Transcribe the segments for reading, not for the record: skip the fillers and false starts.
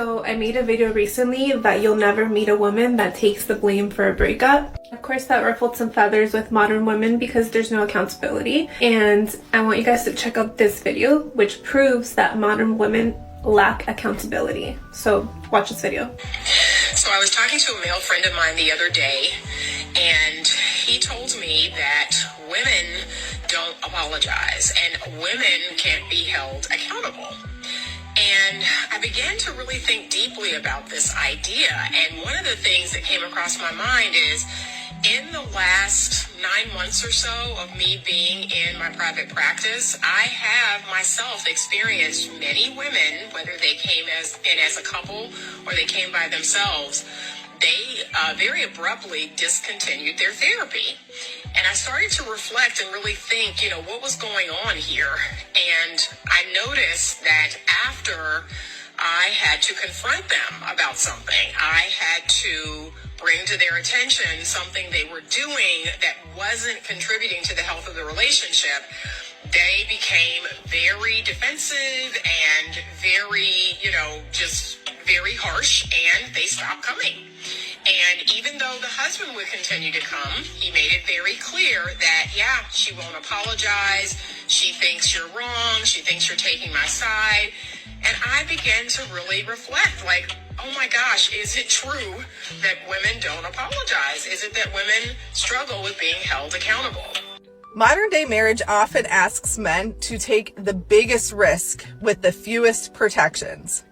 So I made a video recently that you'll never meet a woman that takes the blame for a breakup. Of course, that ruffled some feathers with modern women because there's no accountability. And I want you guys to check out this video, which proves that modern women lack accountability. So watch this video. So I was talking to a male friend of mine the other day, and he told me that women don't apologize and women can't be held accountable. And I began to really think deeply about this idea. And one of the things that came across my mind is, in the last 9 months or so of me being in my private practice, I have myself experienced many women, whether they came in as a couple or they came by themselves, they very abruptly discontinued their therapy. And I started to reflect and really think, what was going on here? And I noticed that after I had to confront them about something, I had to bring to their attention something they were doing that wasn't contributing to the health of the relationship, they became very defensive and very, just very harsh, and they stopped coming. And even though the husband would continue to come, he made it very clear that, she won't apologize. She thinks you're wrong. She thinks you're taking my side. And I began to really reflect, oh my gosh, is it true that women don't apologize? Is it that women struggle with being held accountable? Modern day marriage often asks men to take the biggest risk with the fewest protections.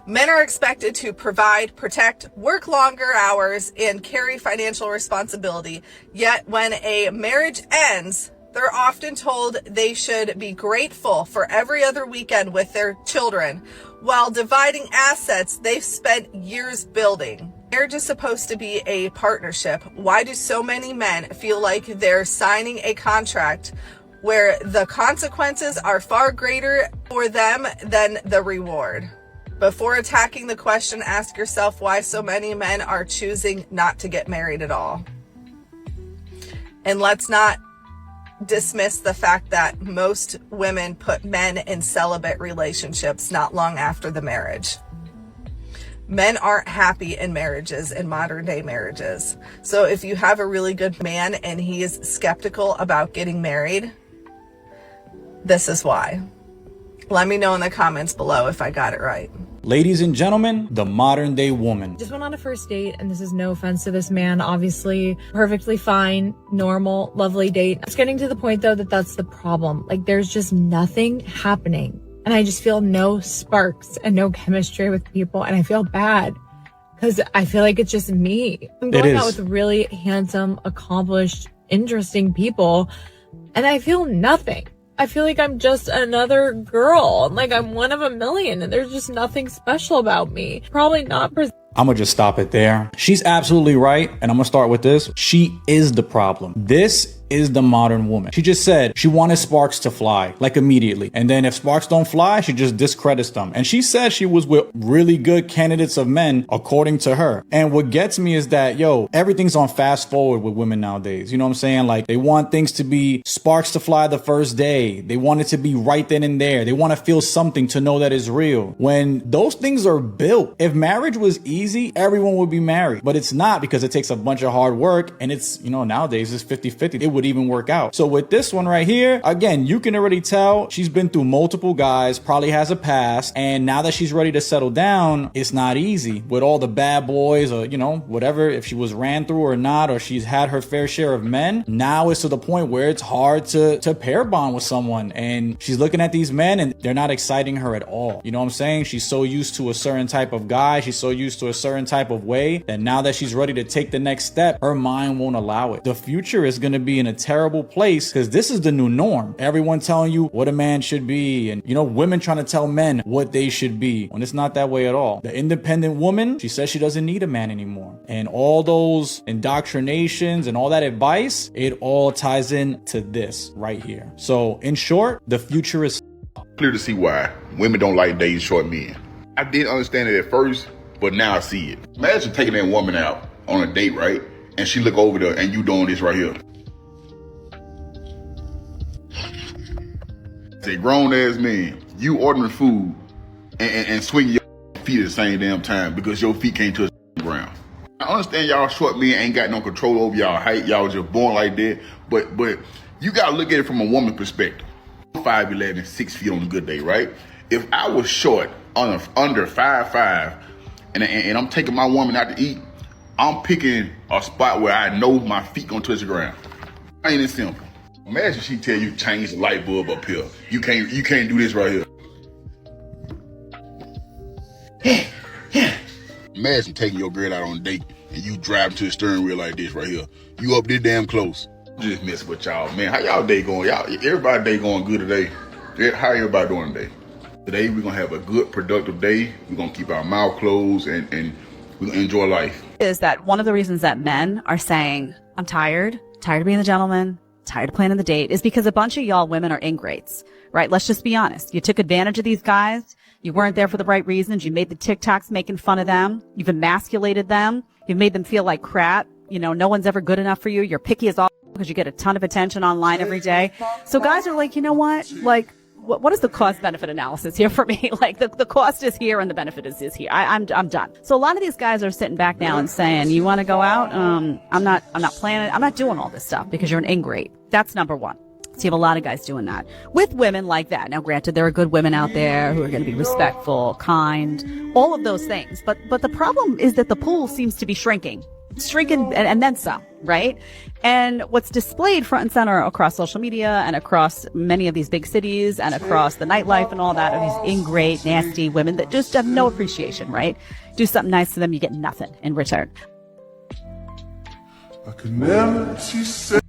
Men are expected to provide, protect, work longer hours, and carry financial responsibility. Yet when a marriage ends, they're often told they should be grateful for every other weekend with their children while dividing assets they've spent years building. Marriage is supposed to be a partnership. Why do so many men feel like they're signing a contract where the consequences are far greater for them than the reward? Before attacking the question, ask yourself why so many men are choosing not to get married at all. And let's not dismiss the fact that most women put men in celibate relationships not long after the marriage. Men aren't happy in marriages, in modern day marriages. So if you have a really good man and he is skeptical about getting married, this is why. Let me know in the comments below if I got it right. Ladies and gentlemen, the modern day woman. Just went on a first date, and this is no offense to this man, obviously perfectly fine, normal, lovely date. It's getting to the point though that that's the problem. There's just nothing happening, and I just feel no sparks and no chemistry with people, and I feel bad because I feel like it's just me. I'm going out with really handsome, accomplished, interesting people, and I feel nothing. I feel like I'm just another girl. I'm one of a million, and there's just nothing special about me. Probably not. I'm gonna just stop it there. She's absolutely right, and I'm gonna start with this. She is the problem. This is the modern woman. She just said she wanted sparks to fly, immediately. And then if sparks don't fly, she just discredits them. And she said she was with really good candidates of men, according to her. And what gets me is that, everything's on fast forward with women nowadays. You know what I'm saying? They want things to be sparks to fly the first day. They want it to be right then and there. They want to feel something to know that it's real. When those things are built, if marriage was easy, everyone would be married. But it's not, because it takes a bunch of hard work. And it's, nowadays it's 50-50. It would even work out. So with this one right here, again, you can already tell she's been through multiple guys, probably has a past, and now that she's ready to settle down, it's not easy with all the bad boys or whatever, if she was ran through or not, or she's had her fair share of men. Now it's to the point where it's hard to pair bond with someone, and she's looking at these men and they're not exciting her at all. You know what I'm saying? She's so used to a certain type of guy, she's so used to a certain type of way, that now that she's ready to take the next step, her mind won't allow it. The future is going to be in a terrible place, because this is the new norm. Everyone telling you what a man should be, and women trying to tell men what they should be, when it's not that way at all. The independent woman, she says she doesn't need a man anymore. And all those indoctrinations and all that advice, it all ties in to this right here. So in short, the future is clear to see why women don't like dating short men. I didn't understand it at first, but now I see it. Imagine taking that woman out on a date, right? And she look over there and you doing this right here. Say, grown ass man, you ordering food and swing your feet at the same damn time because your feet can't touch the ground. I understand y'all short men ain't got no control over y'all height. Y'all just born like that. But you gotta look at it from a woman perspective. I'm 5'11", 6 feet on a good day, right? If I was short, under 5'5", and I'm taking my woman out to eat, I'm picking a spot where I know my feet gonna touch the ground. Ain't it simple? Imagine she tell you change the light bulb up here. You can't do this right here. Imagine taking your girl out on a date and you driving to the steering wheel like this right here. You up this damn close. Just messing with y'all, man. How y'all day going? Everybody day going good today. How everybody doing today? Today we're gonna have a good, productive day. We're gonna keep our mouth closed and we're gonna enjoy life. Is that one of the reasons that men are saying, I'm tired of being the gentleman, tired of planning the date, is because a bunch of y'all women are ingrates, right? Let's just be honest. You took advantage of these guys. You weren't there for the right reasons. You made the TikToks making fun of them. You've emasculated them. You've made them feel like crap. You know, no one's ever good enough for you. You're picky as all because you get a ton of attention online every day. So guys are like, you know what? Like, what is the cost benefit analysis here for me? Like the cost is here and the benefit is here. I'm done. So a lot of these guys are sitting back now and saying, you want to go out? I'm not planning. I'm not doing all this stuff because you're an ingrate. That's number one. So you have a lot of guys doing that with women like that. Now, granted, there are good women out there who are going to be respectful, kind, all of those things. But the problem is that the pool seems to be shrinking and then some, right? And what's displayed front and center across social media and across many of these big cities and across the nightlife and all that are these ingrate, nasty women that just have no appreciation, right? Do something nice to them, you get nothing in return. I could never, she said.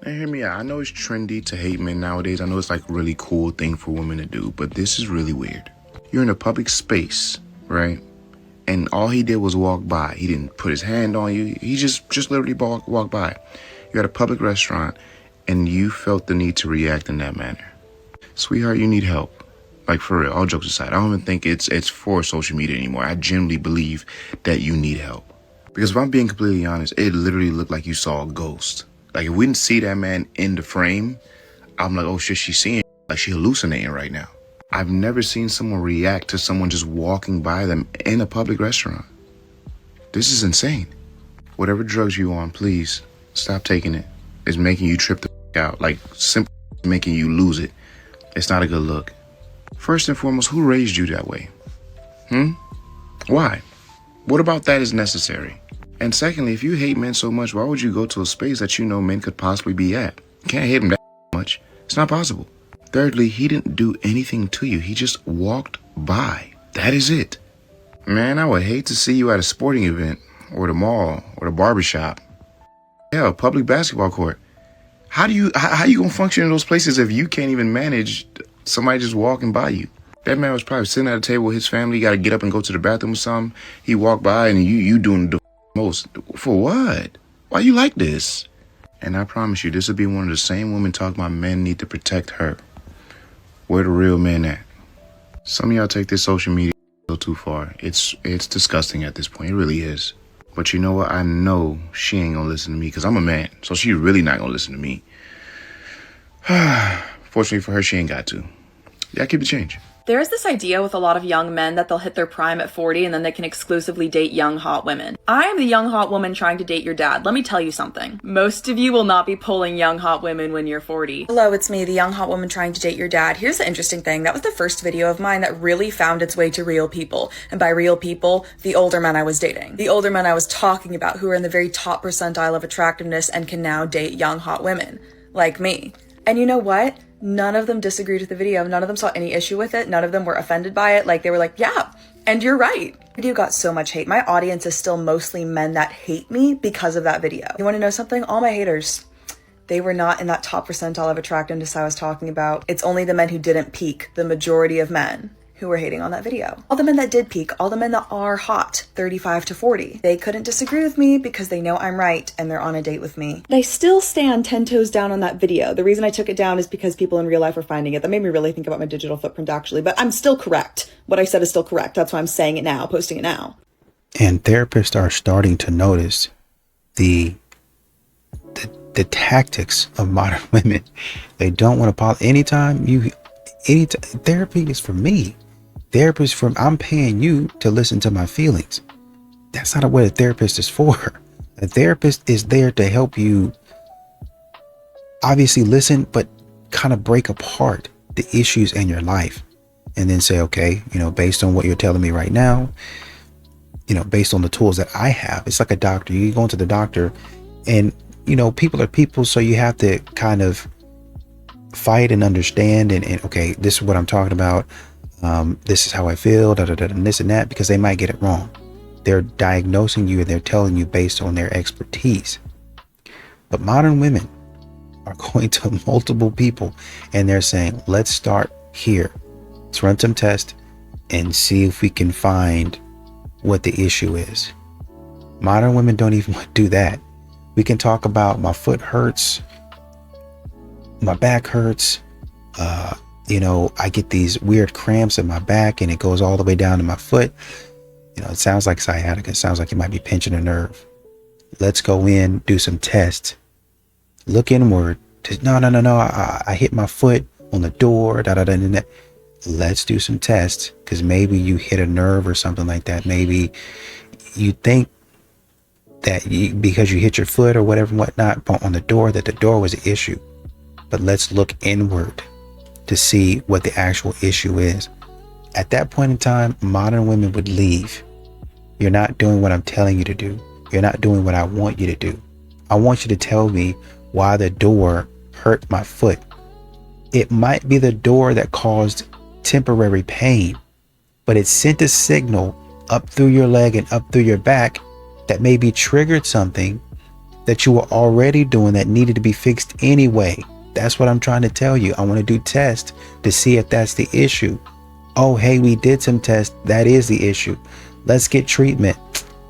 Now hear me out. I know it's trendy to hate men nowadays. I know it's like a really cool thing for women to do, but this is really weird. You're in a public space, right? And all he did was walk by. He didn't put his hand on you. He just literally walked by. You're at a public restaurant and you felt the need to react in that manner. Sweetheart, you need help. Like, for real, all jokes aside, I don't even think it's for social media anymore. I genuinely believe that you need help. Because if I'm being completely honest, it literally looked like you saw a ghost. Like, if we didn't see that man in the frame, I'm like, oh shit, she's seeing, like, she hallucinating right now. I've never seen someone react to someone just walking by them in a public restaurant. This is insane. Whatever drugs you on, please stop taking it. It's making you trip the out, like simply making you lose it. It's not a good look. First and foremost, who raised you that way? Why? What about that is necessary? And secondly, if you hate men so much, why would you go to a space that you know men could possibly be at? You can't hate them that much. It's not possible. Thirdly, he didn't do anything to you. He just walked by. That is it. Man, I would hate to see you at a sporting event or the mall or the barbershop. Yeah, a public basketball court. How you gonna function in those places if you can't even manage somebody just walking by you? That man was probably sitting at a table with his family. Got to get up and go to the bathroom or something. He walked by and you doing the most. For what? Why you like this? And I promise you, this will be one of the same women talking about men need to protect her. Where the real men at? Some of y'all take this social media a little too far. It's disgusting at this point. It really is. But you know what? I know she ain't gonna listen to me because I'm a man. So she really not gonna listen to me. Fortunately for her, she ain't got to. Yeah, keep the change. There's this idea with a lot of young men that they'll hit their prime at 40 and then they can exclusively date young, hot women. I am the young, hot woman trying to date your dad. Let me tell you something. Most of you will not be pulling young, hot women when you're 40. Hello, it's me, the young, hot woman trying to date your dad. Here's the interesting thing. That was the first video of mine that really found its way to real people. And by real people, the older men I was dating. The older men I was talking about who are in the very top percentile of attractiveness and can now date young, hot women. Like me. And you know what? None of them disagreed with the video. None of them saw any issue with it. None of them were offended by it. Like, they were like, yeah, and you're right. The video got so much hate. My audience is still mostly men that hate me because of that video. You want to know something? All my haters, they were not in that top percentile of attractiveness I was talking about. It's only the men who didn't peak, the majority of men who were hating on that video. All the men that did peak, all the men that are hot, 35 to 40, they couldn't disagree with me because they know I'm right and they're on a date with me. And I still stand 10 toes down on that video. The reason I took it down is because people in real life were finding it. That made me really think about my digital footprint actually, but I'm still correct. What I said is still correct. That's why I'm saying it now, posting it now. And therapists are starting to notice the the tactics of modern women. They don't want to apologize. Therapy is for me. Therapy is for, I'm paying you to listen to my feelings. That's not what a therapist is for. A therapist is there to help you obviously listen, but kind of break apart the issues in your life and then say, okay, based on what you're telling me right now, based on the tools that I have, it's like a doctor. You go into the doctor and, people are people. So you have to kind of fight and understand and okay, this is what I'm talking about. This is how I feel, and this and that, because they might get it wrong. They're diagnosing you and they're telling you based on their expertise. But modern women are going to multiple people and they're saying, let's start here. Let's run some tests and see if we can find what the issue is. Modern women don't even want to do that. We can talk about my foot hurts, my back hurts, I get these weird cramps in my back and it goes all the way down to my foot. It sounds like sciatica. It sounds like you might be pinching a nerve. Let's go in, do some tests. Look inward. No. I hit my foot on the door. Let's do some tests, because maybe you hit a nerve or something like that. Maybe you think that because you hit your foot or whatever, whatnot, on the door, that the door was the issue. But let's look inward to see what the actual issue is. At that point in time, modern women would leave. You're not doing what I'm telling you to do. You're not doing what I want you to do. I want you to tell me why the door hurt my foot. It might be the door that caused temporary pain, but it sent a signal up through your leg and up through your back that maybe triggered something that you were already doing that needed to be fixed anyway. That's what I'm trying to tell you. I want to do tests to see if that's the issue. Oh, hey, we did some tests. That is the issue. Let's get treatment.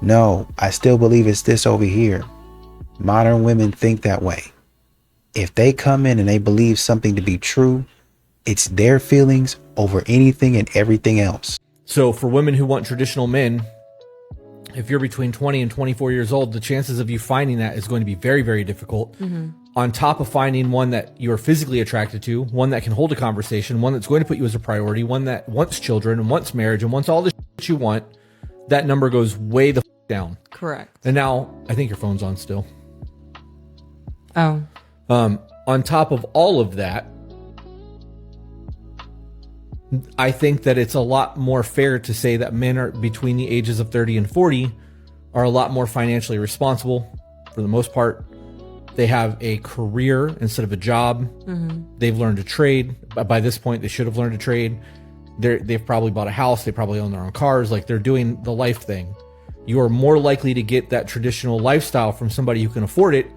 No, I still believe it's this over here. Modern women think that way. If they come in and they believe something to be true, it's their feelings over anything and everything else. So for women who want traditional men, if you're between 20 and 24 years old, the chances of you finding that is going to be very, very difficult. Mm-hmm. On top of finding one that you're physically attracted to, one that can hold a conversation, one that's going to put you as a priority, one that wants children and wants marriage and wants all the shit you want, that number goes way the down. Correct. And now I think your phone's on still. Oh. On top of all of that, I think that it's a lot more fair to say that men are between the ages of 30 and 40 are a lot more financially responsible for the most part. They have a career instead of a job. Mm-hmm. They've learned to trade. By this point, they should have learned to trade. They've probably bought a house. They probably own their own cars. Like, they're doing the life thing. You are more likely to get that traditional lifestyle from somebody who can afford it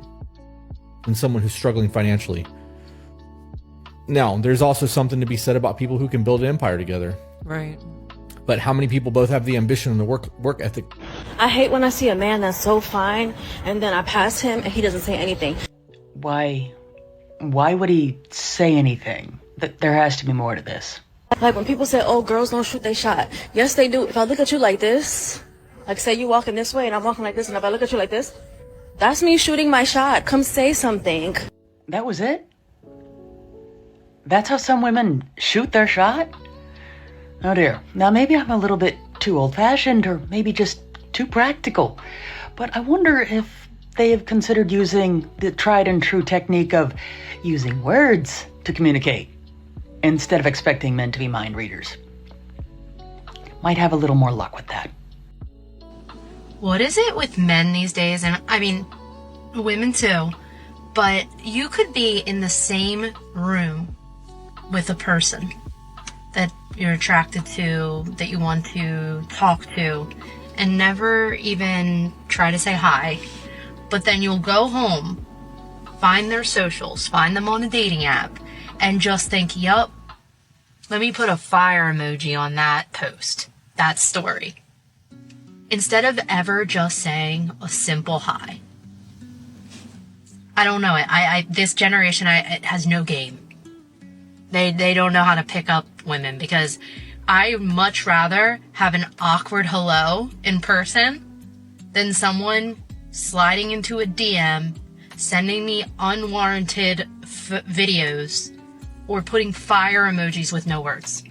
than someone who's struggling financially. Now, there's also something to be said about people who can build an empire together. Right. But how many people both have the ambition and the work ethic? I hate when I see a man that's so fine and then I pass him and he doesn't say anything. Why would he say anything? There has to be more to this. Like when people say, oh, girls don't shoot their shot. Yes, they do. If I look at you like this, like say you walking this way and I'm walking like this, and if I look at you like this, that's me shooting my shot. Come say something. That was it? That's how some women shoot their shot? Oh dear. Now maybe I'm a little bit too old-fashioned or maybe just too practical. But I wonder if they have considered using the tried and true technique of using words to communicate instead of expecting men to be mind readers. Might have a little more luck with that. What is it with men these days? And I mean, women too. But you could be in the same room with a person that you're attracted to, that you want to talk to, and never even try to say hi. But then you'll go home, find their socials, find them on the dating app, and just think, yup, let me put a fire emoji on that post, that story. Instead of ever just saying a simple hi. I don't know. This generation it has no game. They don't know how to pick up women, because I much rather have an awkward hello in person than someone sliding into a DM sending me unwarranted videos or putting fire emojis with no words.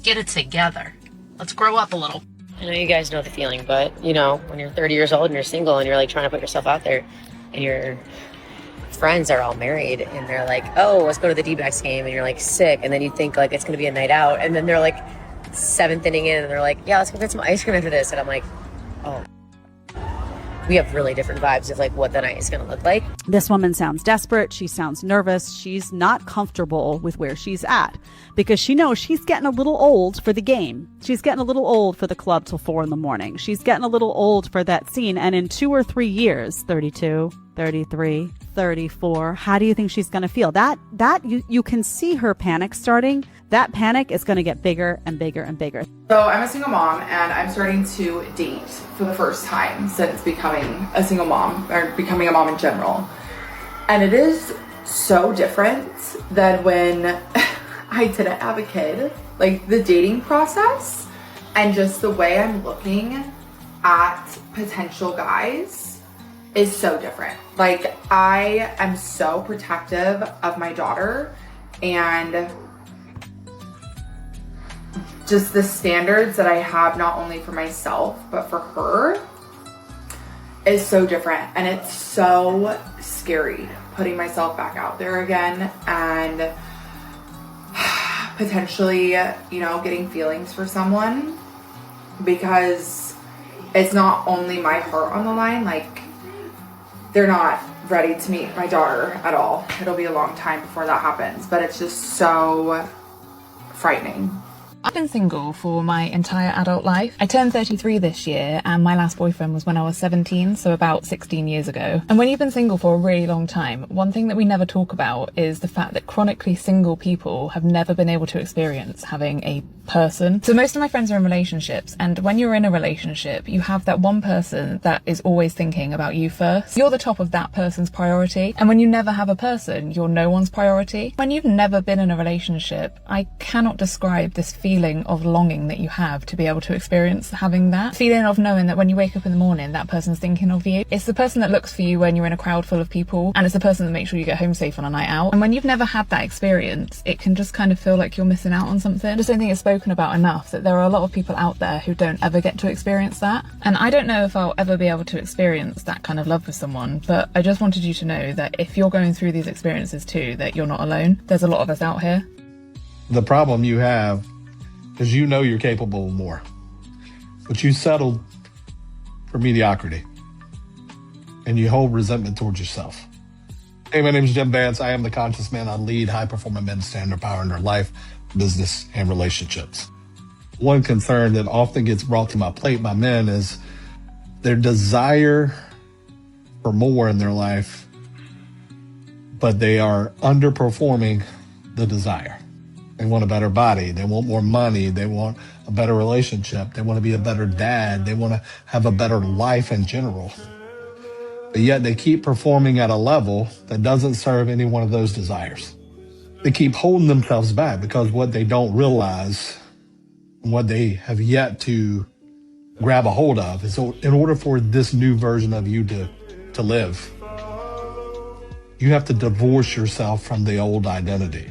Get it together. Let's grow up a little. I know you guys know the feeling, but you know, when you're 30 years old and you're single and you're like trying to put yourself out there and your friends are all married and they're like, oh, let's go to the D-backs game, and you're like sick, and then you think like it's going to be a night out, and then they're like 7th inning in and they're like, yeah, let's go get some ice cream after this, and I'm like, oh. We have really different vibes of like what the night is going to look like. This woman sounds desperate. She sounds nervous. She's not comfortable with where she's at because she knows she's getting a little old for the game. She's getting a little old for the club till 4 a.m. She's getting a little old for that scene. And in 2 or 3 years, 32, 33, 34, how do you think she's going to feel? That you can see her panic starting. That panic is going to get bigger and bigger and bigger. So I'm a single mom and I'm starting to date for the first time since becoming a single mom, or becoming a mom in general. And it is so different than when I didn't have a kid. Like the dating process and just the way I'm looking at potential guys is so different. Like I am so protective of my daughter, and just the standards that I have not only for myself but for her is so different, and it's so scary putting myself back out there again and potentially, you know, getting feelings for someone, because it's not only my heart on the line. Like they're not ready to meet my daughter at all. It'll be a long time before that happens, but it's just so frightening. I've been single for my entire adult life. I turned 33 this year, and my last boyfriend was when I was 17, so about 16 years ago. And when you've been single for a really long time, one thing that we never talk about is the fact that chronically single people have never been able to experience having a person. So most of my friends are in relationships, and when you're in a relationship, you have that one person that is always thinking about you first. You're the top of that person's priority, and when you never have a person, you're no one's priority. When you've never been in a relationship, I cannot describe this feeling of longing that you have to be able to experience having that feeling of knowing that when you wake up in the morning, that person's thinking of you. It's the person that looks for you when you're in a crowd full of people, and it's the person that makes sure you get home safe on a night out. And when you've never had that experience, it can just kind of feel like you're missing out on something. I just don't think it's spoken about enough that there are a lot of people out there who don't ever get to experience that. And I don't know if I'll ever be able to experience that kind of love with someone, but I just wanted you to know that if you're going through these experiences too, that you're not alone. There's a lot of us out here. The problem you have is you know you're capable of more, but you settled for mediocrity and you hold resentment towards yourself. Hey, my name is Jim Vance. I am the conscious man. I lead high-performing men to stand their power in their life, business, and relationships. One concern that often gets brought to my plate by men is their desire for more in their life, but they are underperforming the desire. They want a better body. They want more money. They want a better relationship. They want to be a better dad. They want to have a better life in general. But yet they keep performing at a level that doesn't serve any one of those desires. They keep holding themselves back because what they don't realize, what they have yet to grab a hold of, is in order for this new version of you to live, you have to divorce yourself from the old identity.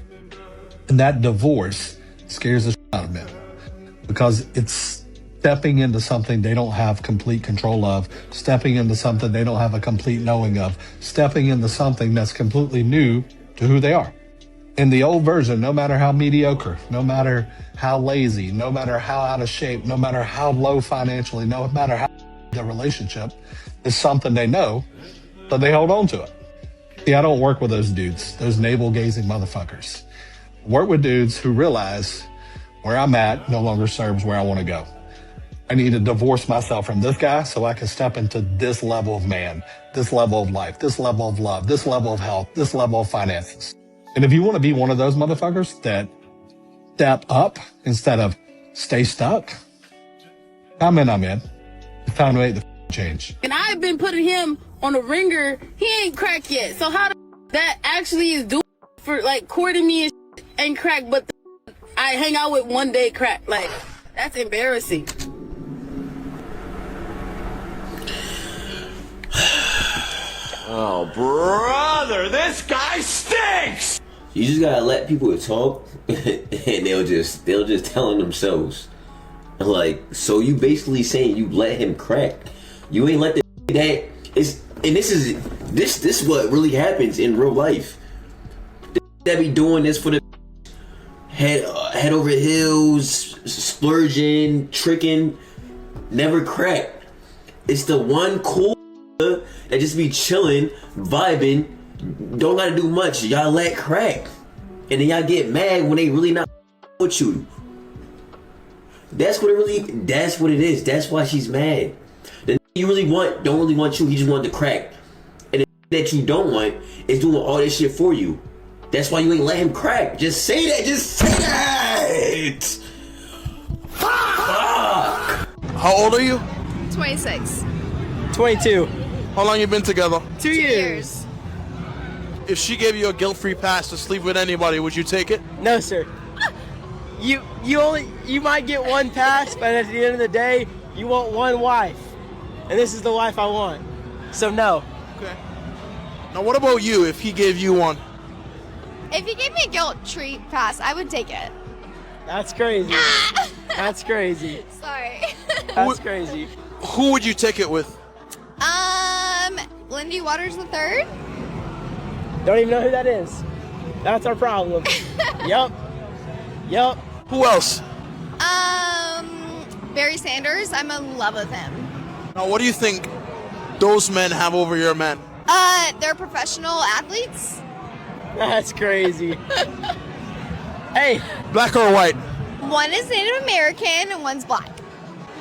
And that divorce scares the shit out of men because it's stepping into something they don't have complete control of, stepping into something they don't have a complete knowing of, stepping into something that's completely new to who they are. In the old version, no matter how mediocre, no matter how lazy, no matter how out of shape, no matter how low financially, no matter how the relationship is something they know, but they hold on to it. See, I don't work with those dudes, those navel-gazing motherfuckers. Work with dudes who realize where I'm at no longer serves where I want to go. I need to divorce myself from this guy so I can step into this level of man, this level of life, this level of love, this level of health, this level of finances. And if you want to be one of those motherfuckers that step up instead of stay stuck, I'm in. It's time to make the change. And I've been putting him on a ringer. He ain't cracked yet. So how that actually is doing for like courting me and ain't crack, but I hang out with one day crack. Like, that's embarrassing. Oh, brother, this guy stinks! You just gotta let people talk, and they'll just tell on themselves. Like, so you basically saying you let him crack. You ain't let that is, and this is what really happens in real life. That be doing this for the head over heels, splurging, tricking, never crack. It's the one cool that just be chilling, vibing, don't gotta do much. Y'all let crack, and then y'all get mad when they really not with you. That's what it is. That's why she's mad. The you don't really want you. He just wanted to crack, and the that you don't want is doing all this shit for you. That's why you ain't let him crack. Just say that. Just say that. Fuck. How old are you? 26. 22. How long you been together? 2 years. If she gave you a guilt-free pass to sleep with anybody, would you take it? No, sir. You might get one pass, but at the end of the day, you want one wife. And this is the wife I want. So no. Okay. Now what about you if he gave you one? If you gave me a guilt-free pass, I would take it. That's crazy. That's crazy. Sorry. That's crazy. Who would you take it with? Lindy Waters III? Don't even know who that is. That's our problem. Yup. Who else? Barry Sanders. I'm in love with him. Now what do you think those men have over your men? They're professional athletes. That's crazy. Hey. Black or white? One is Native American and one's black.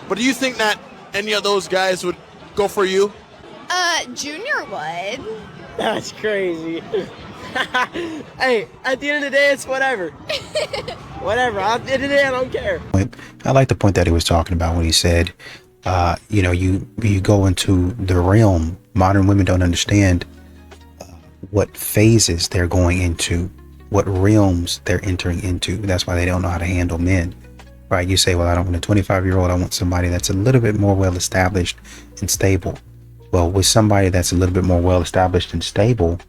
But do you think that any of those guys would go for you? Junior would. That's crazy. Hey, at the end of the day, it's whatever. Whatever. At the end of the day, I don't care. I like the point that he was talking about when he said, you go into the realm. Modern women don't understand what phases they're going into, what realms they're entering into. That's why they don't know how to handle men. Right? You say, well, I don't want a 25-year-old. I want somebody that's a little bit more well-established and stable. Well, with somebody that's a little bit more well-established and stable,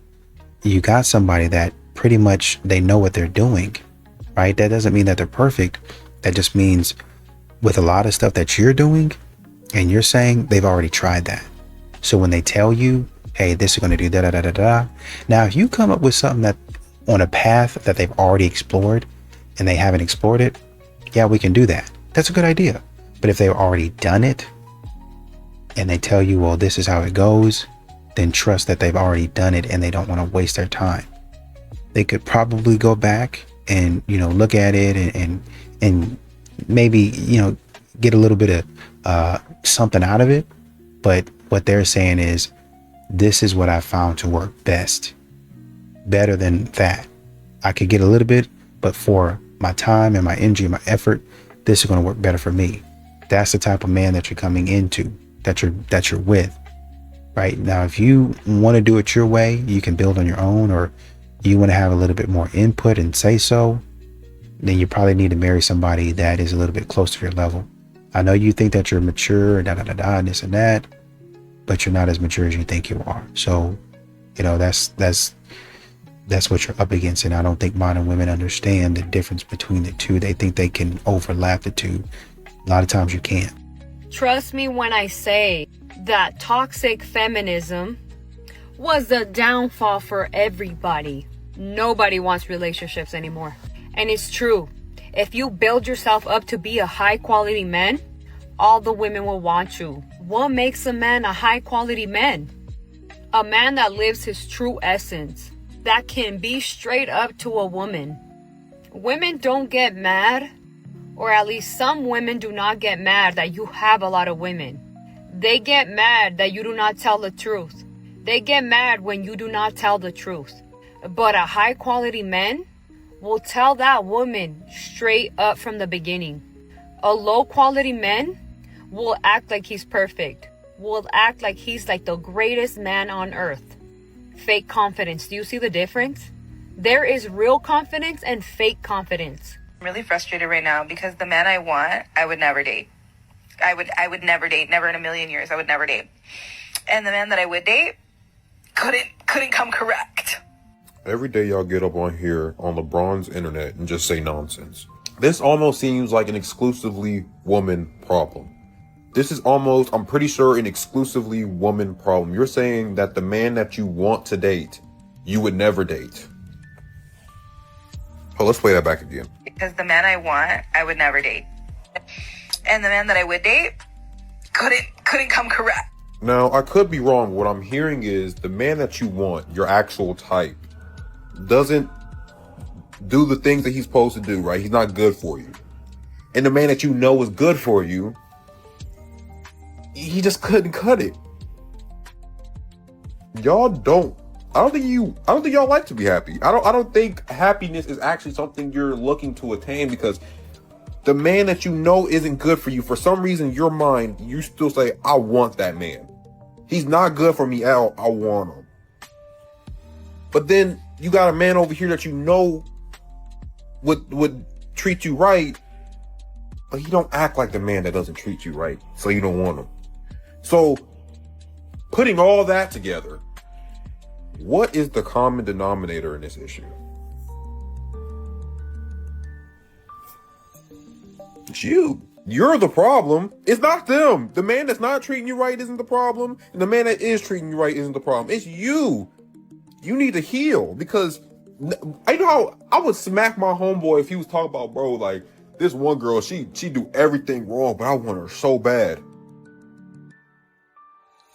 you got somebody that pretty much they know what they're doing, right? That doesn't mean that they're perfect. That just means with a lot of stuff that you're doing and you're saying, they've already tried that. So when they tell you, hey, this is going to do da da da da da. Now, if you come up with something that on a path that they've already explored and they haven't explored it, yeah, we can do that. That's a good idea. But if they've already done it and they tell you, well, this is how it goes, then trust that they've already done it and they don't want to waste their time. They could probably go back and, look at it and maybe, get a little bit of something out of it. But what they're saying is, this is what I found to work best. Better than that. I could get a little bit, but for my time and my energy and my effort, this is going to work better for me. That's the type of man that you're coming into, that you're with. Right now, if you want to do it your way, you can build on your own, or you want to have a little bit more input and say so, then you probably need to marry somebody that is a little bit close to your level. I know you think that you're mature and and this and that, but you're not as mature as you think you are. So, that's what you're up against. And I don't think modern women understand the difference between the two. They think they can overlap the two. A lot of times you can't. Trust me when I say that toxic feminism was the downfall for everybody. Nobody wants relationships anymore. And it's true. If you build yourself up to be a high quality man, all the women will want you. What makes a man a high quality man? A man that lives his true essence, that can be straight up to a woman. Women don't get mad, or at least some women do not get mad that you have a lot of women. They get mad that you do not tell the truth. They get mad when you do not tell the truth. But a high quality man will tell that woman straight up from the beginning. A low quality man will act like he's perfect. Will act like he's like the greatest man on earth. Fake confidence. Do you see the difference? There is real confidence and fake confidence. I'm really frustrated right now because the man I want, I would never date. I would never date. Never in a million years. I would never date. And the man that I would date, couldn't come correct. Every day y'all get up on here on LeBron's internet and just say nonsense. This almost seems like an exclusively woman problem. This is almost, I'm pretty sure, an exclusively woman problem. You're saying that the man that you want to date, you would never date. Oh, let's play that back again. Because the man I want, I would never date. And the man that I would date couldn't come correct. Now, I could be wrong. What I'm hearing is the man that you want, your actual type, doesn't do the things that he's supposed to do, right? He's not good for you. And the man that you know is good for you, he just couldn't cut it. I don't think y'all like to be happy. I don't think happiness is actually something you're looking to attain, because the man that you know isn't good for you, for some reason in your mind, you still say, I want that man. He's not good for me, I want him. But then you got a man over here that you know would treat you right, but he don't act like the man that doesn't treat you right, so you don't want him. So, putting all that together, what is the common denominator in this issue? It's you. You're the problem. It's not them. The man that's not treating you right isn't the problem, and the man that is treating you right isn't the problem. It's you. You need to heal, because I know how I would smack my homeboy if he was talking about, bro, like, this one girl, she do everything wrong, but I want her so bad.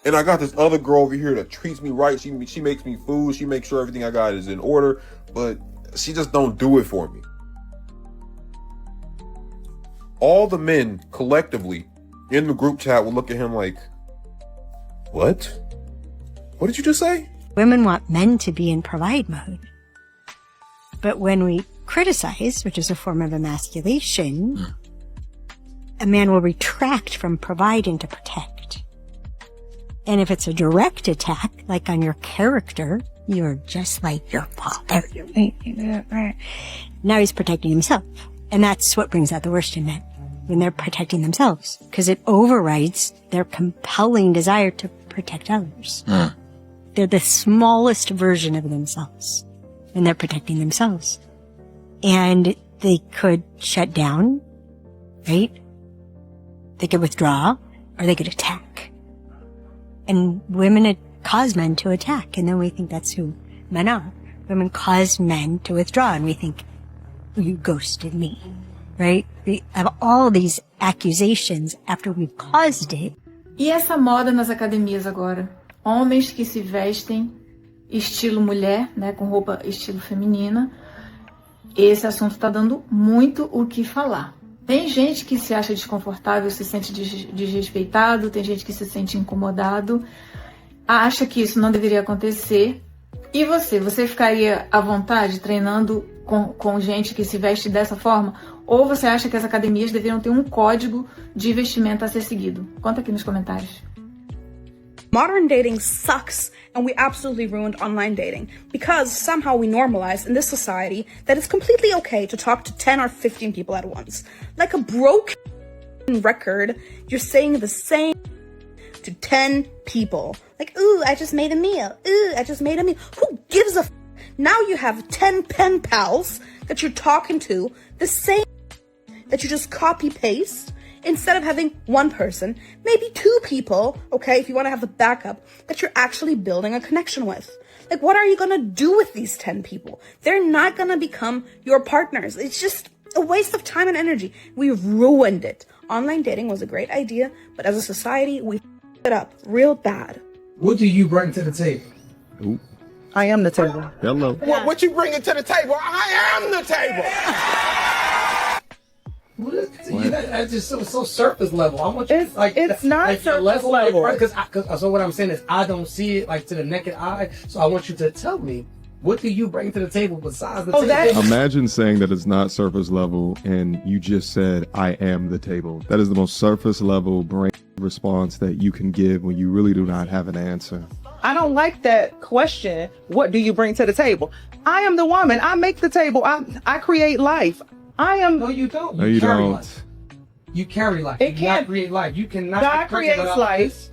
And I got this other girl over here that treats me right. She makes me food. She makes sure everything I got is in order, but she just don't do it for me. All the men collectively in the group chat will look at him like, what? What did you just say? Women want men to be in provide mode. But when we criticize, which is a form of emasculation, a man will retract from providing to protect. And if it's a direct attack, like on your character, you're just like your father. Now he's protecting himself. And that's what brings out the worst in men, when they're protecting themselves, because it overrides their compelling desire to protect others. They're the smallest version of themselves, and they're protecting themselves. And they could shut down, right? They could withdraw, or they could attack. And women cause men to attack, and then we think that's who men are. Women cause men to withdraw, and we think, you ghosted me, right? We have all these accusations after we've caused it. E essa moda nas academias agora? Homens que se vestem estilo mulher, né, com roupa estilo feminina. Esse assunto tá dando muito o que falar. Tem gente que se acha desconfortável, se sente desrespeitado, tem gente que se sente incomodado, acha que isso não deveria acontecer. E você ficaria à vontade treinando com gente que se veste dessa forma? Ou você acha que as academias deveriam ter um código de vestimenta a ser seguido? Conta aqui nos comentários. Modern dating sucks, and we absolutely ruined online dating because somehow we normalize in this society that it's completely okay to talk to 10 or 15 people at once. Like a broken record, you're saying the same to 10 people. Like, ooh, I just made a meal. Ooh, I just made a meal. Who gives a f? Now you have 10 pen pals that you're talking to, the same that you just copy paste, instead of having one person, maybe two people, okay, if you want to have the backup, that you're actually building a connection with. Like, what are you going to do with these 10 people? They're not going to become your partners. It's just a waste of time and energy. We've ruined it. Online dating was a great idea, but as a society, we f***ed it up real bad. What do you bring to the table? Ooh. I am the table. Hello. What you bringing to the table? I am the table. That's just so surface level. I want you it's not like surface level. Because so what I'm saying is I don't see it like to the naked eye. So I want you to tell me, what do you bring to the table besides the table? Imagine saying that it's not surface level and you just said, I am the table. That is the most surface level brain response that you can give when you really do not have an answer. I don't like that question. What do you bring to the table? I am the woman. I make the table. I create life. I am. No, you don't. No, you don't. Life. You carry life. It you cannot create life. You cannot. God creates life.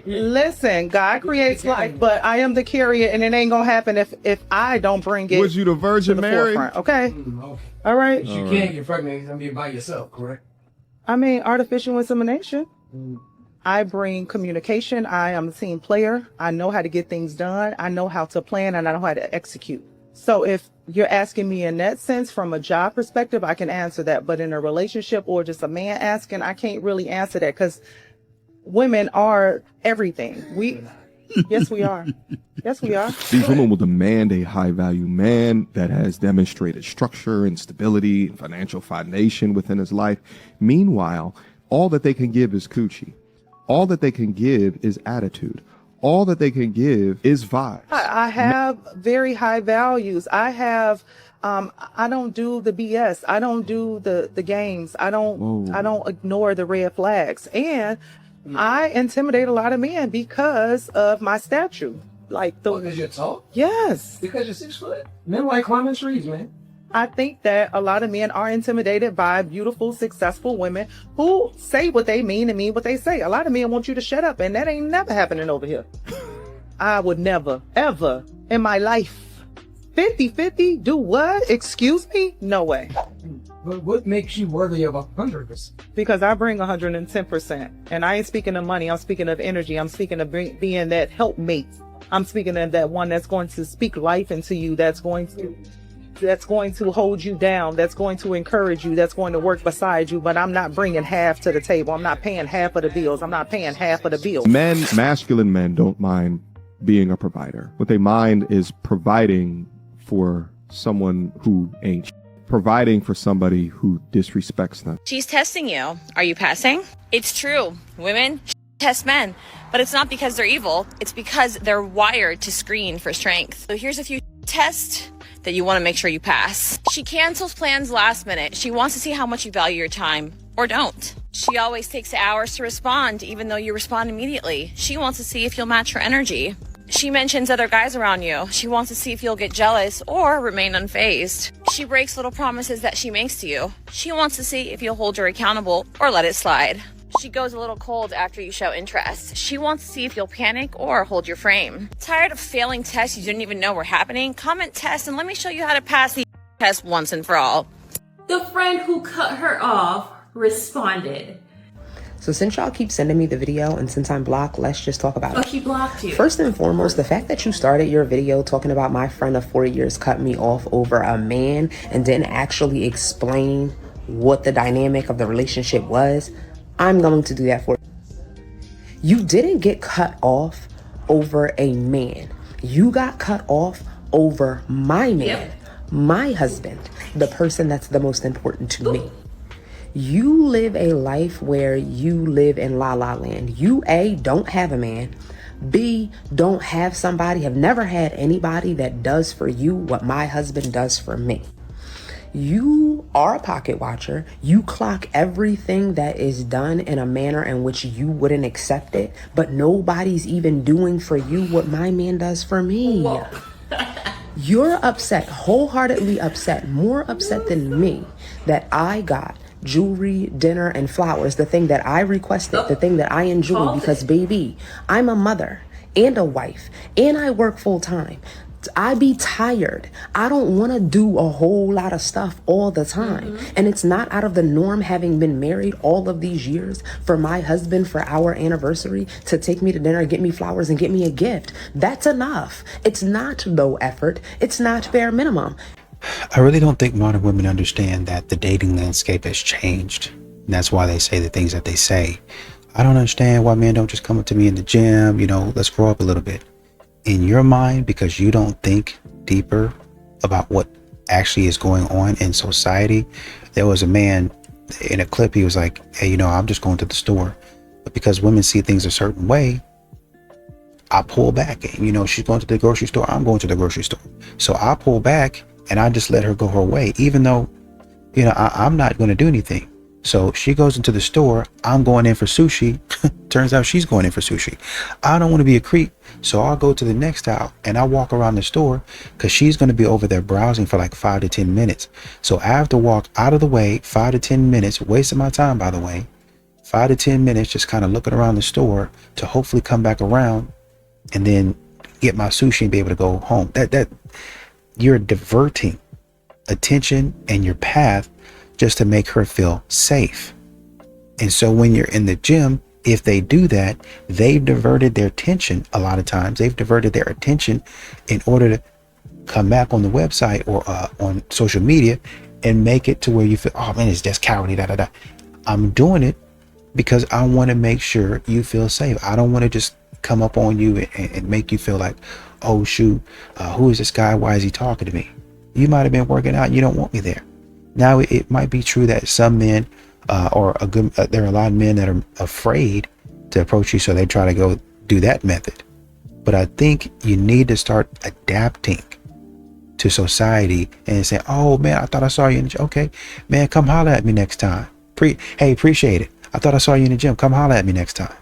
Listen, God creates life, but I am the carrier, and it ain't gonna happen if I don't bring it. Was you the Virgin to the Mary? forefront, okay? All right. You can't get pregnant. I mean, by yourself, correct? I mean, artificial insemination. I bring communication. I am a team player. I know how to get things done. I know how to plan, and I know how to execute. So if you're asking me in that sense from a job perspective, I can answer that. But in a relationship or just a man asking, I can't really answer that because women are everything. Yes, we are. Yes, we are. These women will demand a high value man that has demonstrated structure and stability and financial foundation within his life. Meanwhile, all that they can give is coochie. All that they can give is attitude. All that they can give is vibes. I have very high values. I have, I don't do the BS. I don't do the games. I don't ignore the red flags. And I intimidate a lot of men because of my stature. Like because you're tall? Yes. Because you're 6 foot? Men like climbing trees, man. I think that a lot of men are intimidated by beautiful, successful women who say what they mean and mean what they say. A lot of men want you to shut up, and that ain't never happening over here. I would never, ever in my life 50-50 do what? Excuse me? No way. But what makes you worthy of 100%? Because I bring 110%. And I ain't speaking of money. I'm speaking of energy. I'm speaking of being that helpmate. I'm speaking of that one that's going to speak life into you, that's going to hold you down, that's going to encourage you, that's going to work beside you. But I'm not bringing half to the table. I'm not paying half of the bills. I'm not paying half of the bills. Masculine men don't mind being a provider. What they mind is providing for someone who ain't. Providing for somebody who disrespects them. She's testing you. Are you passing? It's true. Women test men. But it's not because they're evil. It's because they're wired to screen for strength. So here's a few tests that you want to make sure you pass. She cancels plans last minute. She wants to see how much you value your time, or don't. She always takes hours to respond, even though you respond immediately. She wants to see if you'll match her energy. She mentions other guys around you. She wants to see if you'll get jealous or remain unfazed. She breaks little promises that she makes to you. She wants to see if you'll hold her accountable or let it slide. She goes a little cold after you show interest. She wants to see if you'll panic or hold your frame. Tired of failing tests you didn't even know were happening? Comment test and let me show you how to pass the test once and for all. The friend who cut her off responded. So since y'all keep sending me the video and since I'm blocked, let's just talk about it. He blocked you. First and foremost, the fact that you started your video talking about my friend of 4 years cut me off over a man and didn't actually explain what the dynamic of the relationship was, I'm going to do that for you. You didn't get cut off over a man. You got cut off over my man, my husband, the person that's the most important to me. You live a life where you live in la la land. You A, don't have a man. B, don't have somebody, have never had anybody that does for you what my husband does for me. You are a pocket watcher. You clock everything that is done in a manner in which you wouldn't accept it, but nobody's even doing for you what my man does for me. You're upset, wholeheartedly upset, more upset than me that I got jewelry, dinner, and flowers, the thing that I requested, the thing that I enjoy, because baby, I'm a mother and a wife and I work full time. I be tired. I don't want to do a whole lot of stuff all the time. And it's not out of the norm, having been married all of these years, for my husband for our anniversary to take me to dinner, get me flowers, and get me a gift. That's enough. It's not low effort. It's not bare minimum. I really don't think modern women understand that the dating landscape has changed. And that's why they say the things that they say. I don't understand why men don't just come up to me in the gym, let's grow up a little bit. In your mind, because you don't think deeper about what actually is going on in society. There was a man in a clip, he was like, hey, I'm just going to the store. But because women see things a certain way, I pull back. And, she's going to the grocery store, I'm going to the grocery store. So I pull back and I just let her go her way, even though, I'm not going to do anything. So she goes into the store, I'm going in for sushi. Turns out she's going in for sushi. I don't want to be a creep, so I'll go to the next aisle and I'll walk around the store because she's going to be over there browsing for like 5 to 10 minutes. So I have to walk out of the way 5 to 10 minutes, wasting my time, by the way, 5 to 10 minutes just kind of looking around the store to hopefully come back around and then get my sushi and be able to go home. That you're diverting attention and your path just to make her feel safe. And so when you're in the gym, if they do that, they've diverted their attention. A lot of times they've diverted their attention in order to come back on the website or on social media and make it to where you feel, oh man, it's just cowardly, I'm doing it because I want to make sure you feel safe. I don't want to just come up on you and make you feel like, oh shoot, who is this guy? Why is he talking to me? You might have been working out and you don't want me there. Now it might be true that some men there are a lot of men that are afraid to approach you, so they try to go do that method. But I think you need to start adapting to society and say, oh man, I thought I saw you in the gym. Okay, man, come holler at me next time. Hey, appreciate it. I thought I saw you in the gym. Come holler at me next time.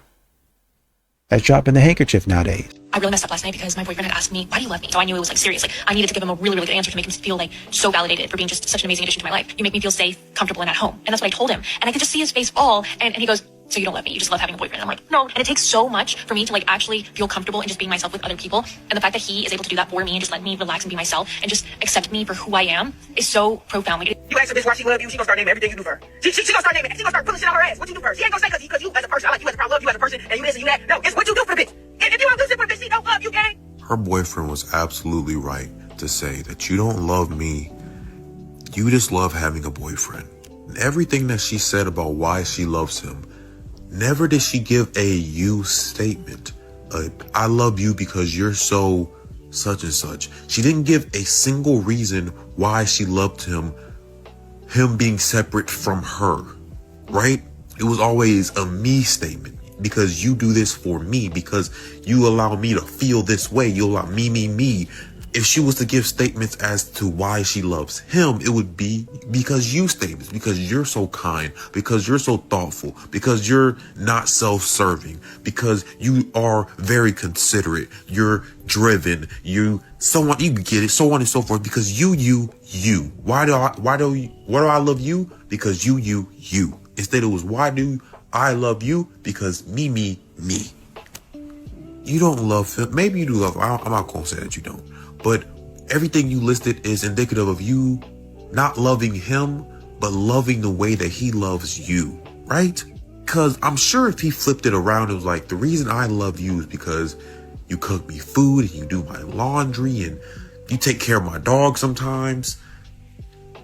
That's dropping the handkerchief nowadays. I really messed up last night because my boyfriend had asked me, why do you love me? So I knew it was like serious. Like I needed to give him a really, really good answer to make him feel like so validated for being just such an amazing addition to my life. You make me feel safe, comfortable, and at home. And that's what I told him. And I could just see his face fall. And he goes, so you don't love me? You just love having a boyfriend? I'm like, no. And it takes so much for me to like actually feel comfortable in just being myself with other people. And the fact that he is able to do that for me and just let me relax and be myself and just accept me for who I am is so profound. Like, you ask her this why she love you, she gonna start naming everything you do for her. She gonna start naming, she gonna start pulling shit out her ass. What you do for her? She ain't gonna say cause you as a person, I like you as a person, I love you as a person, and you this and you that. No, it's what you do for the bitch. And if you don't do shit for the bitch, she don't love you, gang. Her boyfriend was absolutely right to say that you don't love me, you just love having a boyfriend. And everything that she said about why she loves him, never did she give a you statement. I love you because you're so such and such. She didn't give a single reason why she loved him being separate from her, right? It was always a me statement. Because you do this for me, because you allow me to feel this way, you allow me. If she was to give statements as to why she loves him, it would be because you statements, because you're so kind, because you're so thoughtful, because you're not self-serving, because you are very considerate, you're driven, you get it, so on and so forth, because you. Why do I love you? Because you. Instead it was, why do I love you? Because me. You don't love him. Maybe you do love him. I'm not gonna say that you don't. But everything you listed is indicative of you not loving him, but loving the way that he loves you, right? Because I'm sure if he flipped it around, it was like, the reason I love you is because you cook me food and you do my laundry and you take care of my dog sometimes.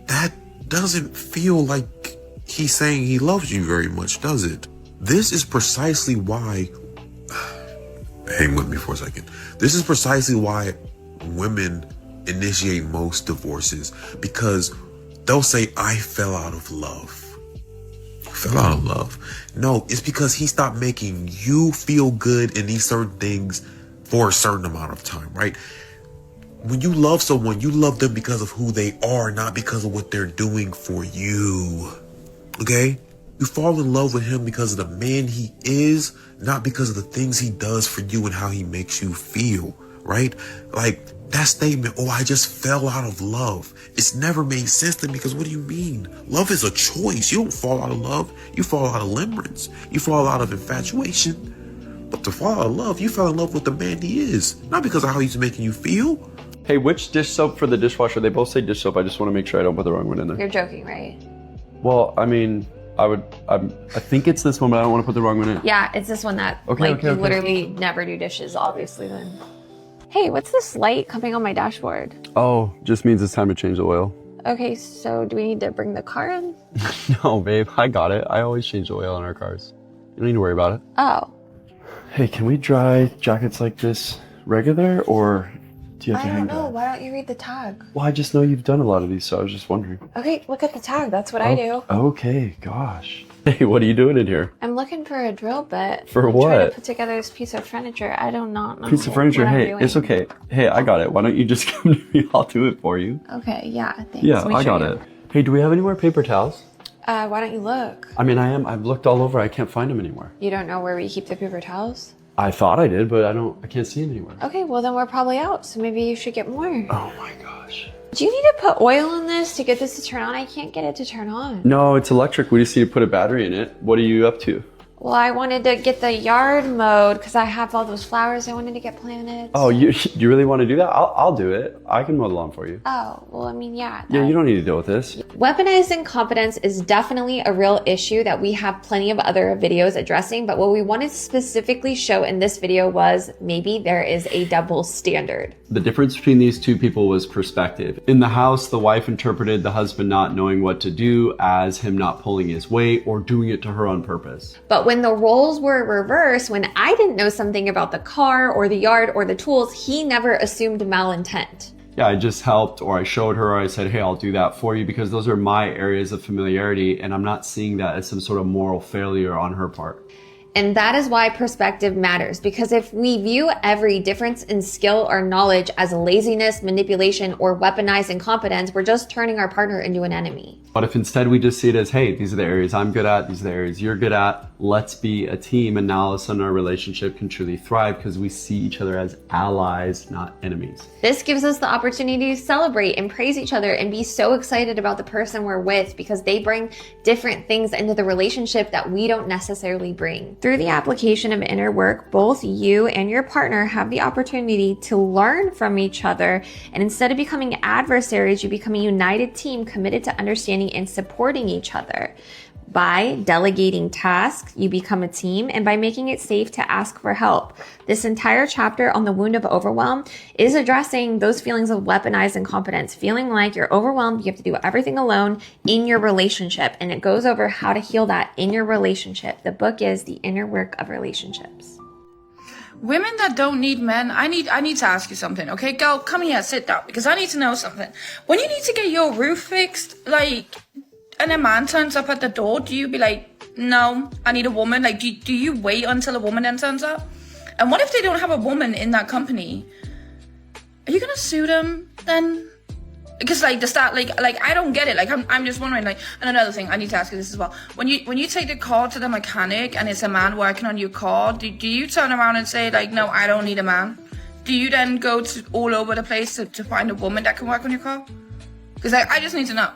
That doesn't feel like he's saying he loves you very much, does it? This is precisely why, hang with me for a second. This is precisely why women initiate most divorces, because they'll say, I fell out of love. Fell out of love. No, it's because he stopped making you feel good in these certain things for a certain amount of time, right? When you love someone, you love them because of who they are, not because of what they're doing for you. Okay? You fall in love with him because of the man he is, not because of the things he does for you and how he makes you feel, right? Like that statement, oh, I just fell out of love. It's never made sense to me, because what do you mean? Love is a choice. You don't fall out of love. You fall out of limerence. You fall out of infatuation. But to fall out of love, you fell in love with the man he is, not because of how he's making you feel. Hey, which dish soap for the dishwasher? They both say dish soap. I just want to make sure I don't put the wrong one in there. You're joking, right? Well, I mean, I think it's this one, but I don't want to put the wrong one in. Yeah, it's this one that you literally never do dishes, obviously then. Hey, what's this light coming on my dashboard? Oh, just means it's time to change the oil. Okay, so do we need to bring the car in? No, babe, I got it. I always change the oil in our cars. You don't need to worry about it. Oh. Hey, can we dry jackets like this regular, or do you have to hang I don't know. that? Why don't you read the tag? Well, I just know you've done a lot of these, so I was just wondering. Okay, look at the tag. That's what I do. Okay, gosh. Hey, what are you doing in here? I'm looking for a drill bit. For I'm what? trying to put together this piece of furniture. I do not know. Piece of furniture? what I'm Hey, doing. it's okay. Hey, I got it. Why don't you just come to me? I'll do it for you. Okay, yeah, thanks. Yeah, Let me I show got you. it. Hey, do we have any more paper towels? Why don't you look? I mean, I've looked all over. I can't find them anywhere. You don't know where we keep the paper towels? I thought I did, but I can't see them anywhere. Okay, well then we're probably out, so maybe you should get more. Oh my gosh. Do you need to put oil in this to get this to turn on? I can't get it to turn on. No, it's electric. We just need to put a battery in it. What are you up to? Well, I wanted to get the yard mowed because I have all those flowers I wanted to get planted. Oh, you really want to do that? I'll do it. I can mow the lawn for you. Oh, well, I mean, yeah. Yeah, you don't need to deal with this. Weaponized incompetence is definitely a real issue that we have plenty of other videos addressing, but what we wanted to specifically show in this video was maybe there is a double standard. The difference between these two people was perspective. In the house, the wife interpreted the husband not knowing what to do as him not pulling his weight or doing it to her on purpose. But when the roles were reversed, when I didn't know something about the car or the yard or the tools, he never assumed malintent. Yeah, I just helped, or I showed her, or I said, hey, I'll do that for you, because those are my areas of familiarity, and I'm not seeing that as some sort of moral failure on her part. And that is why perspective matters, because if we view every difference in skill or knowledge as laziness, manipulation, or weaponized incompetence, we're just turning our partner into an enemy. But if instead we just see it as, hey, these are the areas I'm good at, these are the areas you're good at, let's be a team, and now all of a sudden our relationship can truly thrive because we see each other as allies, not enemies. This gives us the opportunity to celebrate and praise each other and be so excited about the person we're with because they bring different things into the relationship that we don't necessarily bring. Through the application of inner work, both you and your partner have the opportunity to learn from each other, and instead of becoming adversaries, you become a united team committed to understanding and supporting each other. By delegating tasks, you become a team, and by making it safe to ask for help. This entire chapter on the wound of overwhelm is addressing those feelings of weaponized incompetence, feeling like you're overwhelmed, you have to do everything alone in your relationship, and it goes over how to heal that in your relationship. The book is The Inner Work of Relationships. Women that don't need men, I need to ask you something, okay? Girl, come here, sit down, because I need to know something. When you need to get your roof fixed, and a man turns up at the door, do you be like, no, I need a woman? Like, do you wait until a woman then turns up? And what if they don't have a woman in that company? Are you gonna sue them then? Because I don't get it. I'm just wondering, and another thing, I need to ask you this as well. When you take the car to the mechanic and it's a man working on your car, do you turn around and say, no, I don't need a man? Do you then go all over the place to find a woman that can work on your car? Because I just need to know.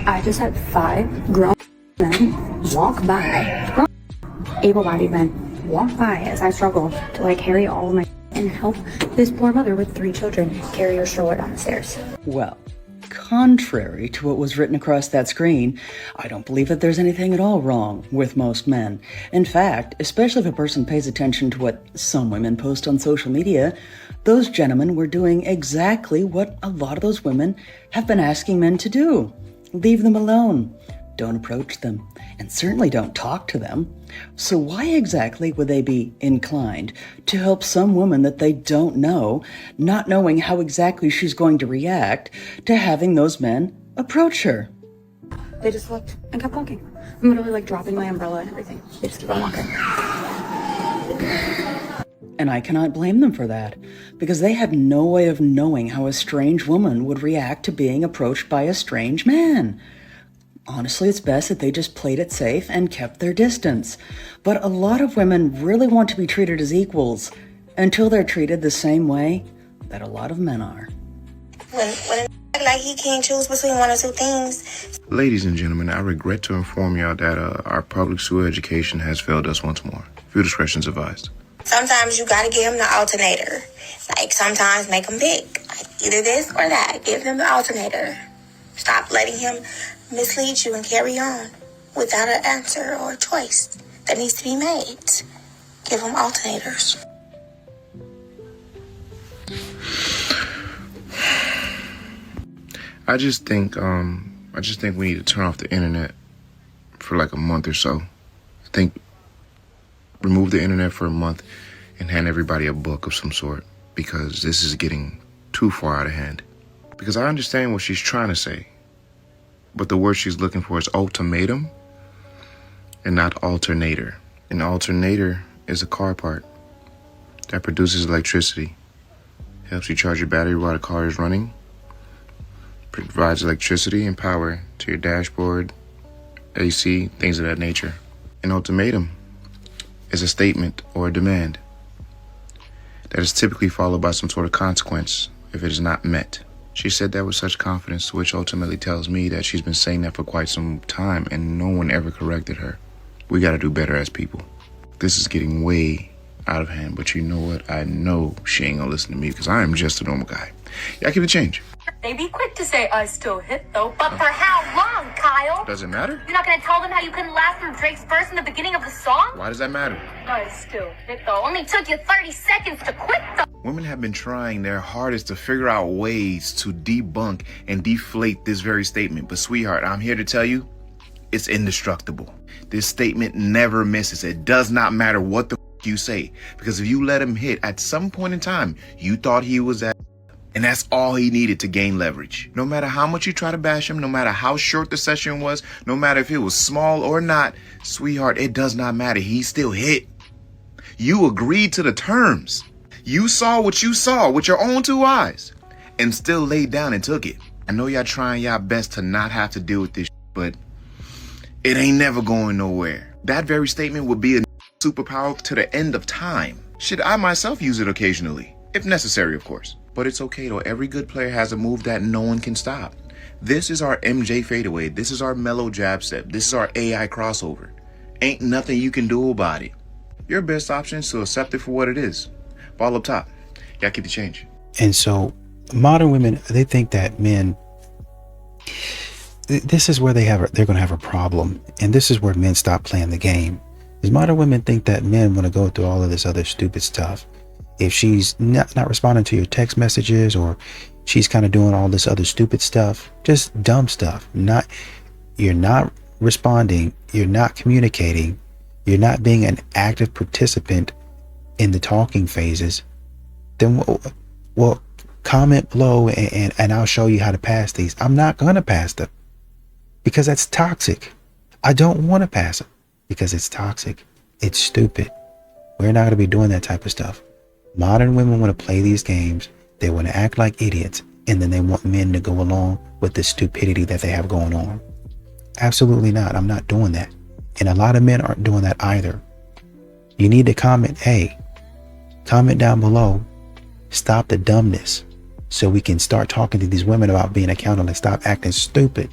I just had 5 grown men walk by, able-bodied men walk by as I struggle to carry all of my and help this poor mother with 3 children carry her stroller down the stairs. Well, contrary to what was written across that screen, I don't believe that there's anything at all wrong with most men. In fact, especially if a person pays attention to what some women post on social media, those gentlemen were doing exactly what a lot of those women have been asking men to do. Leave them alone. Don't approach them, and certainly don't talk to them. So why exactly would they be inclined to help some woman that they don't know, not knowing how exactly she's going to react to having those men approach her? They just looked and kept walking. I'm literally dropping my umbrella and everything. They just keep on walking. And I cannot blame them for that, because they have no way of knowing how a strange woman would react to being approached by a strange man. Honestly, it's best that they just played it safe and kept their distance. But a lot of women really want to be treated as equals until they're treated the same way that a lot of men are. When he can't choose between one or two things. Ladies and gentlemen, I regret to inform y'all that our public school education has failed us once more. Few discretions advised. Sometimes you gotta give him the alternator. Sometimes make him pick. Either this or that. Give him the alternator. Stop letting him mislead you and carry on without an answer or a choice that needs to be made. Give him alternators. I just think we need to turn off the internet for a month or so. I think remove the internet for a month and hand everybody a book of some sort, because this is getting too far out of hand. Because I understand what she's trying to say, but the word she's looking for is ultimatum and not alternator. An alternator is a car part that produces electricity, helps you charge your battery while the car is running, provides electricity and power to your dashboard, AC, things of that nature. An ultimatum is a statement or a demand that is typically followed by some sort of consequence if it is not met. She said that with such confidence, which ultimately tells me that she's been saying that for quite some time and no one ever corrected her. We gotta do better as people. this is getting way out of hand. But you know what? I know she ain't gonna listen to me because I am just a normal guy. Y'all keep it change. They be quick to say I still hit though, but for how long, Kyle? Does it matter? You're not gonna tell them how you couldn't last through Drake's verse in the beginning of the song? Why does that matter? I still hit though. Only took you 30 seconds to quit though. Women have been trying their hardest to figure out ways to debunk and deflate this very statement. But sweetheart, I'm here to tell you, it's indestructible. This statement never misses. It does not matter what the you say. Because if you let him hit at some point in time, you thought he was at, and that's all he needed to gain leverage. No matter how much you try to bash him, no matter how short the session was, no matter if it was small or not, sweetheart, it does not matter. He still hit. You agreed to the terms. You saw what you saw with your own two eyes and still laid down and took it. I know y'all trying y'all best to not have to deal with this, but it ain't never going nowhere. That very statement would be a superpower to the end of time. Shit, I myself use it occasionally, if necessary, of course. But it's okay though. Every good player has a move that no one can stop. This is our MJ fadeaway. This is our mellow jab step. This is our AI crossover. Ain't nothing you can do about it. Your best option is to accept it for what it is. Ball up top. Y'all keep the change. And so modern women, they think that men, this is where they're going to have a problem. And this is where men stop playing the game. Because modern women think that men want to go through all of this other stupid stuff. If she's not responding to your text messages, or she's kind of doing all this other stupid stuff, just dumb stuff, you're not responding, you're not communicating, you're not being an active participant in the talking phases, then well, comment below and I'll show you how to pass these. I'm not going to pass them because that's toxic. I don't want to pass them because it's toxic. It's stupid. We're not going to be doing that type of stuff. Modern women want to play these games. They want to act like idiots, and then they want men to go along with the stupidity that they have going on. Absolutely not. I'm not doing that. And a lot of men aren't doing that either. You need to comment, hey, comment down below, stop the dumbness, so we can start talking to these women about being accountable and stop acting stupid.